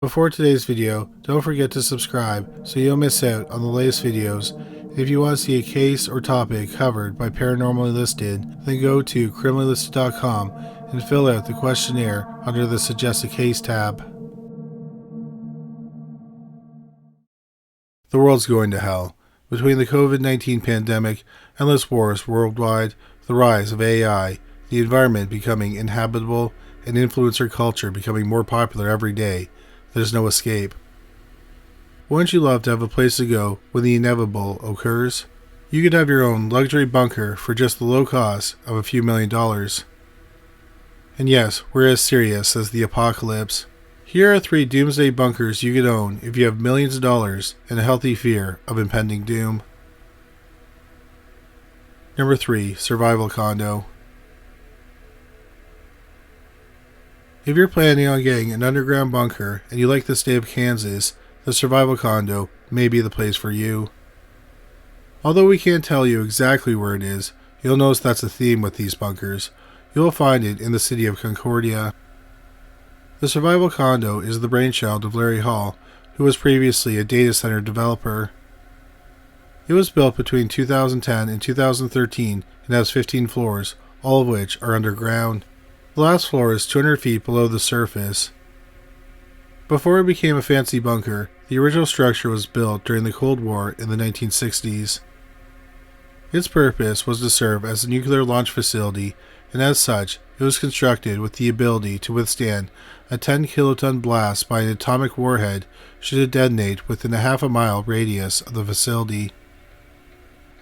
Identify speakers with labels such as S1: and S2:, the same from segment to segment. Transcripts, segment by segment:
S1: Before today's video, don't forget to subscribe so you don't miss out on the latest videos. And if you want to see a case or topic covered by Paranormally Listed, then go to criminallylisted.com and fill out the questionnaire under the Suggest a Case tab. The world's going to hell. Between the COVID-19 pandemic, endless wars worldwide, the rise of AI, the environment becoming inhabitable, and influencer culture becoming more popular every day, there's no escape. Wouldn't you love to have a place to go when the inevitable occurs? You could have your own luxury bunker for just the low cost of a few $1,000,000. And yes, we're as serious as the apocalypse. Here are 3 doomsday bunkers you could own if you have millions of dollars and a healthy fear of impending doom. Number 3. Survival Condo. If you're planning on getting an underground bunker and you like the state of Kansas, the Survival Condo may be the place for you. Although we can't tell you exactly where it is, you'll notice that's a theme with these bunkers. You'll find it in the city of Concordia. The Survival Condo is the brainchild of Larry Hall, who was previously a data center developer. It was built between 2010 and 2013 and has 15 floors, all of which are underground. The last floor is 200 feet below the surface. Before it became a fancy bunker, the original structure was built during the Cold War in the 1960s. Its purpose was to serve as a nuclear launch facility, and as such, it was constructed with the ability to withstand a 10-kiloton blast by an atomic warhead should it detonate within a half-a-mile radius of the facility.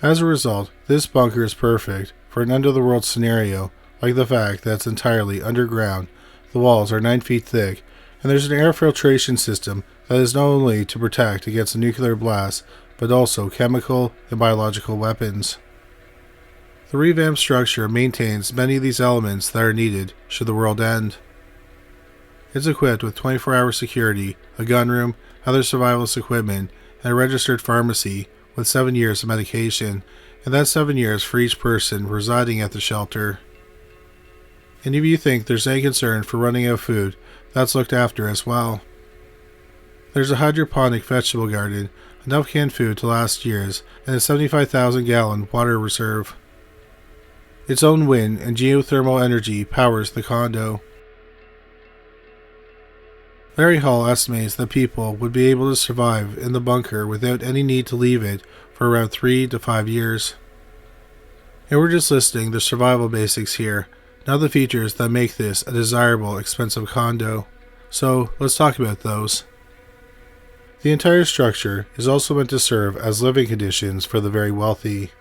S1: As a result, this bunker is perfect for an under-the-world scenario, like the fact that it's entirely underground, the walls are 9 feet thick, and there's an air filtration system that is not only to protect against a nuclear blast, but also chemical and biological weapons. The revamped structure maintains many of these elements that are needed should the world end. It's equipped with 24-hour security, a gun room, other survivalist equipment, and a registered pharmacy with 7 years of medication, and that's 7 years for each person residing at the shelter. And if you think there's any concern for running out of food, that's looked after as well. There's a hydroponic vegetable garden, enough canned food to last years, and a 75,000-gallon water reserve. Its own wind and geothermal energy powers the condo. Larry Hall estimates that people would be able to survive in the bunker without any need to leave it for around 3 to 5 years. And we're just listing the survival basics here, not the features that make this a desirable, expensive condo. So let's talk about those. The entire structure is also meant to serve as living conditions for the very wealthy.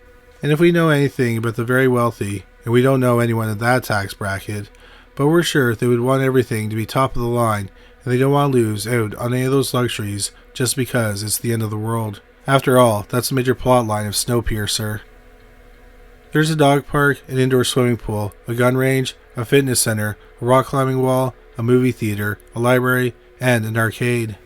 S1: And if we know anything about the very wealthy, and we don't know anyone in that tax bracket, but we're sure they would want everything to be top of the line, and they don't want to lose out on any of those luxuries just because it's the end of the world. After all, that's a major plot line of Snowpiercer. There's a dog park, an indoor swimming pool, a gun range, a fitness center, a rock climbing wall, a movie theater, a library, and an arcade.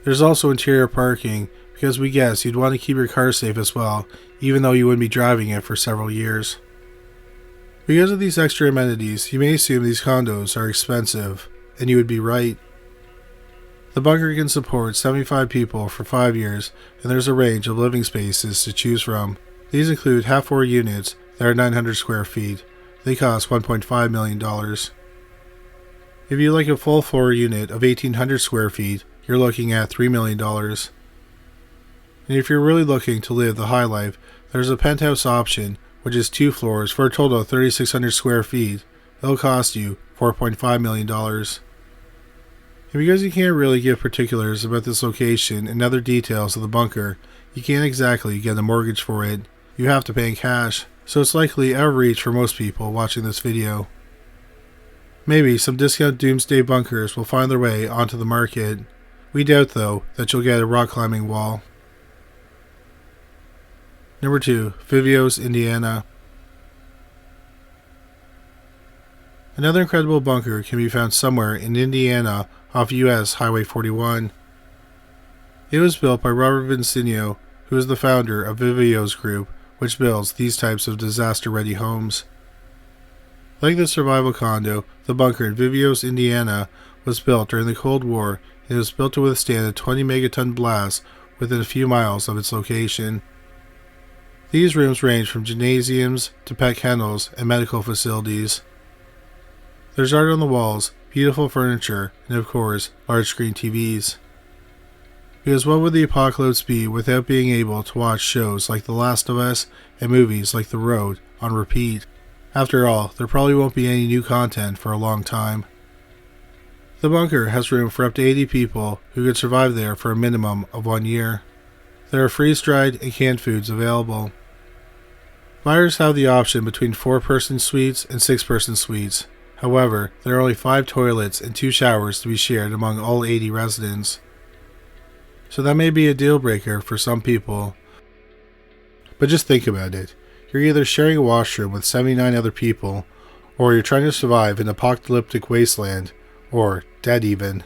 S1: There's also interior parking, because we guess you'd want to keep your car safe as well, even though you wouldn't be driving it for several years. Because of these extra amenities, you may assume these condos are expensive, and you would be right. The bunker can support 75 people for 5 years, and there's a range of living spaces to choose from. These include half-floor units that are 900 square feet. They cost $1.5 million. If you like a full-floor unit of 1,800 square feet, you're looking at $3 million. And if you're really looking to live the high life, there's a penthouse option, which is 2 floors for a total of 3,600 square feet. It'll cost you $4.5 million. And because you can't really give particulars about this location and other details of the bunker, you can't exactly get a mortgage for it. You have to pay in cash, so it's likely out of reach for most people watching this video. Maybe some discount doomsday bunkers will find their way onto the market. We doubt, though, that you'll get a rock climbing wall. Number 2. Vivos Indiana. Another incredible bunker can be found somewhere in Indiana off US Highway 41. It was built by Robert Vincenio, who is the founder of Vivos Group, which builds these types of disaster-ready homes. Like the survival condo, the bunker in Vivos, Indiana was built during the Cold War, and it was built to withstand a 20 megaton blast within a few miles of its location. These rooms range from gymnasiums to pet kennels and medical facilities. There's art on the walls, beautiful furniture, and of course, large screen TVs. Because what would the apocalypse be without being able to watch shows like The Last of Us and movies like The Road on repeat? After all, there probably won't be any new content for a long time. The bunker has room for up to 80 people who could survive there for a minimum of 1 year. There are freeze-dried and canned foods available. Buyers have the option between 4-person suites and 6-person suites. However, there are only 5 toilets and 2 showers to be shared among all 80 residents. So that may be a deal breaker for some people. But just think about it. You're either sharing a washroom with 79 other people, or you're trying to survive in an apocalyptic wasteland, or dead even.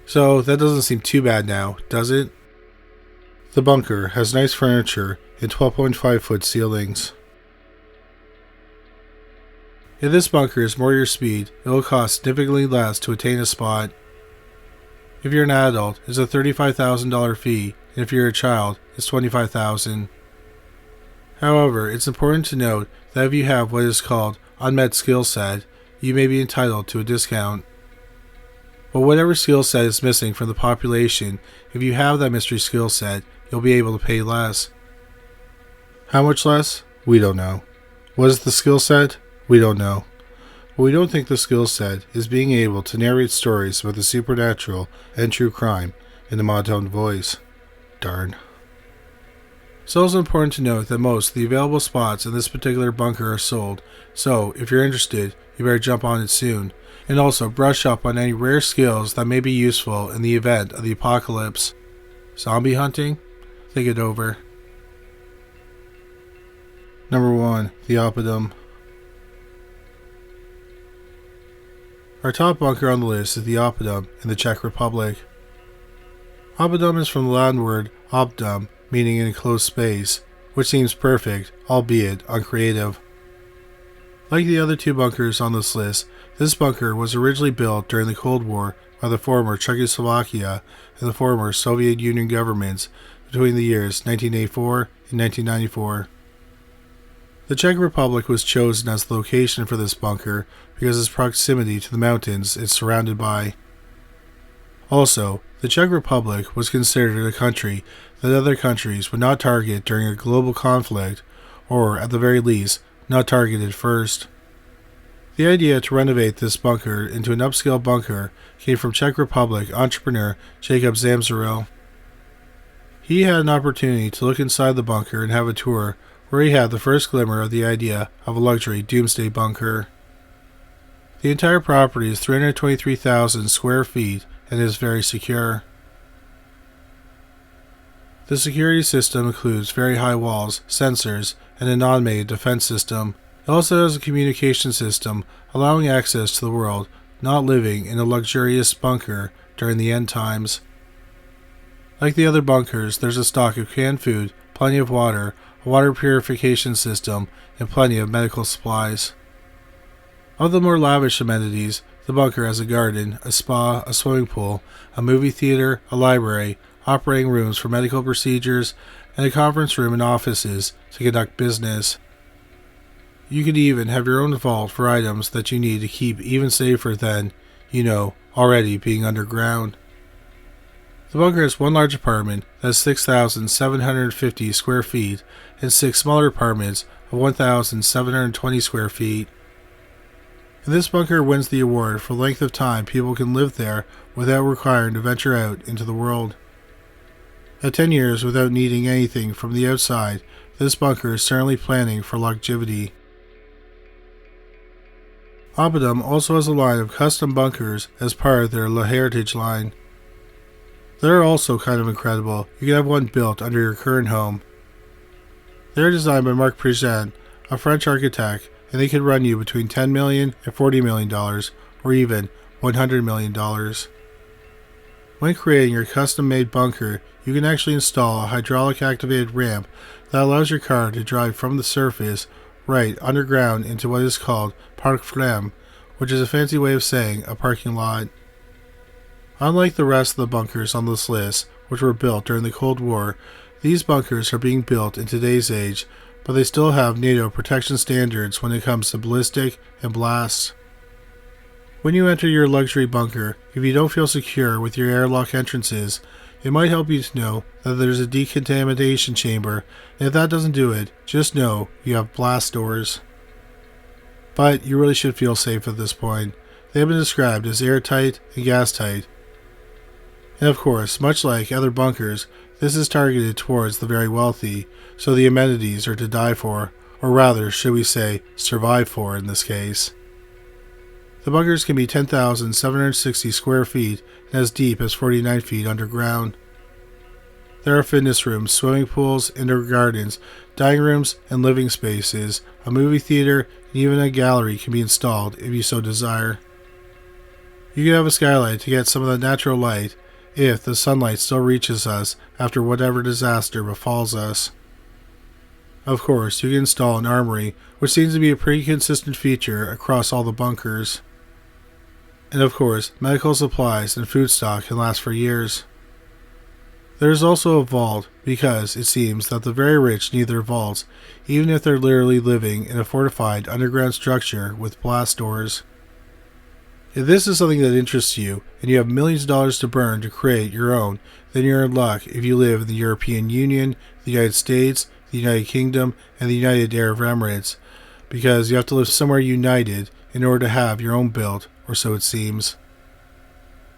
S1: So that doesn't seem too bad now, does it? The bunker has nice furniture and 12.5-foot ceilings. If this bunker is more your speed, it will cost significantly less to attain a spot. If you're an adult, it's a $35,000 fee, and if you're a child, it's $25,000. However, it's important to note that if you have what is called unmet skill set, you may be entitled to a discount. But whatever skill set is missing from the population, if you have that mystery skill set, you'll be able to pay less. How much less? We don't know. What is the skill set? We don't know. But we don't think the skill set is being able to narrate stories about the supernatural and true crime in a monotone voice. Darn. It's also important to note that most of the available spots in this particular bunker are sold, so if you're interested, you better jump on it soon, and also brush up on any rare skills that may be useful in the event of the apocalypse. Zombie hunting? Think it over. Number 1. The Oppidum. Our top bunker on the list is the Oppidum in the Czech Republic. Oppidum is from the Latin word Oppidum, meaning an enclosed space, which seems perfect, albeit uncreative. Like the other 2 bunkers on this list, this bunker was originally built during the Cold War by the former Czechoslovakia and the former Soviet Union governments between the years 1984 and 1994. The Czech Republic was chosen as the location for this bunker because of its proximity to the mountains it's surrounded by. Also, the Czech Republic was considered a country that other countries would not target during a global conflict, or at the very least, not targeted first. The idea to renovate this bunker into an upscale bunker came from Czech Republic entrepreneur Jacob Zamzaril. He had an opportunity to look inside the bunker and have a tour, where he had the first glimmer of the idea of a luxury Doomsday Bunker. The entire property is 323,000 square feet and is very secure. The security system includes very high walls, sensors, and an automated defense system. It also has a communication system allowing access to the world, not living in a luxurious bunker during the end times. Like the other bunkers, there's a stock of canned food, plenty of water, a water purification system, and plenty of medical supplies. Of the more lavish amenities, the bunker has a garden, a spa, a swimming pool, a movie theater, a library, operating rooms for medical procedures, and a conference room and offices to conduct business. You could even have your own vault for items that you need to keep even safer than, already being underground. The bunker has one large apartment that has 6,750 square feet and 6 smaller apartments of 1,720 square feet. And this bunker wins the award for the length of time people can live there without requiring to venture out into the world. At 10 years without needing anything from the outside, this bunker is certainly planning for longevity. Oppidum also has a line of custom bunkers as part of their La Heritage line. They're also kind of incredible. You can have one built under your current home. They're designed by Marc Prigent, a French architect, and they can run you between $10 million and $40 million, or even $100 million. When creating your custom-made bunker, you can actually install a hydraulic-activated ramp that allows your car to drive from the surface right underground into what is called Parc Ferme, which is a fancy way of saying a parking lot. Unlike the rest of the bunkers on this list, which were built during the Cold War, these bunkers are being built in today's age, but they still have NATO protection standards when it comes to ballistic and blast. When you enter your luxury bunker, if you don't feel secure with your airlock entrances, it might help you to know that there's a decontamination chamber, and if that doesn't do it, just know you have blast doors. But you really should feel safe at this point. They have been described as airtight and gas tight. And of course, much like other bunkers, this is targeted towards the very wealthy, so the amenities are to die for, or rather, should we say, survive for in this case. The bunkers can be 10,760 square feet and as deep as 49 feet underground. There are fitness rooms, swimming pools, indoor gardens, dining rooms, and living spaces. A movie theater and even a gallery can be installed if you so desire. You can have a skylight to get some of the natural light if the sunlight still reaches us after whatever disaster befalls us. Of course, you can install an armory, which seems to be a pretty consistent feature across all the bunkers. And of course, medical supplies and food stock can last for years. There is also a vault because it seems that the very rich need their vaults, even if they're literally living in a fortified underground structure with blast doors. If this is something that interests you and you have millions of dollars to burn to create your own, then you're in luck if you live in the European Union, the United States, the United Kingdom, and the United Arab Emirates, because you have to live somewhere united in order to have your own built, or so it seems.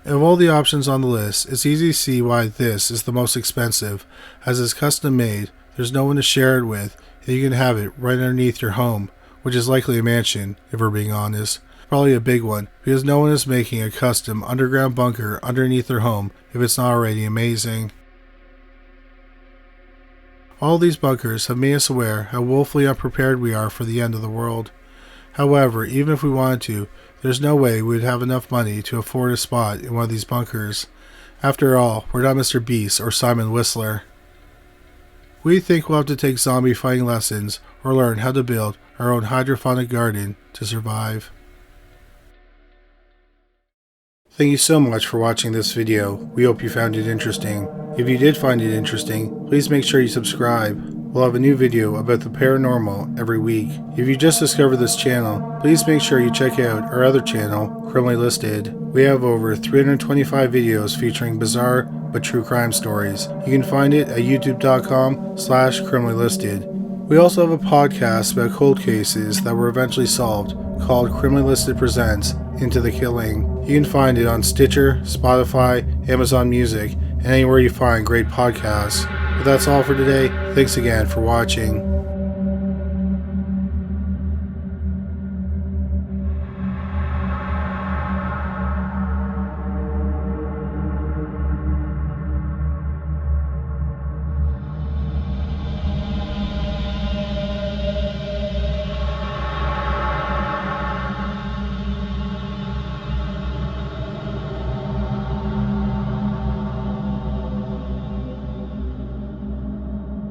S1: Of all the options on the list, it's easy to see why this is the most expensive, as it's custom made, there's no one to share it with, and you can have it right underneath your home, which is likely a mansion, if we're being honest. Probably a big one, because no one is making a custom underground bunker underneath their home if it's not already amazing. All these bunkers have made us aware how woefully unprepared we are for the end of the world. However, even if we wanted to, there's no way we would have enough money to afford a spot in one of these bunkers. After all, we're not Mr. Beast or Simon Whistler. We think we'll have to take zombie fighting lessons or learn how to build our own hydroponic garden to survive. Thank you so much for watching this video. We hope you found it interesting. If you did find it interesting, please make sure you subscribe. We'll have a new video about the paranormal every week. If you just discovered this channel, please make sure you check out our other channel, Criminally Listed. We have over 325 videos featuring bizarre but true crime stories. You can find it at youtube.com/criminallylisted. We also have a podcast about cold cases that were eventually solved called Criminally Listed Presents Into the Killing. You can find it on Stitcher, Spotify, Amazon Music, and anywhere you find great podcasts. But that's all for today. Thanks again for watching.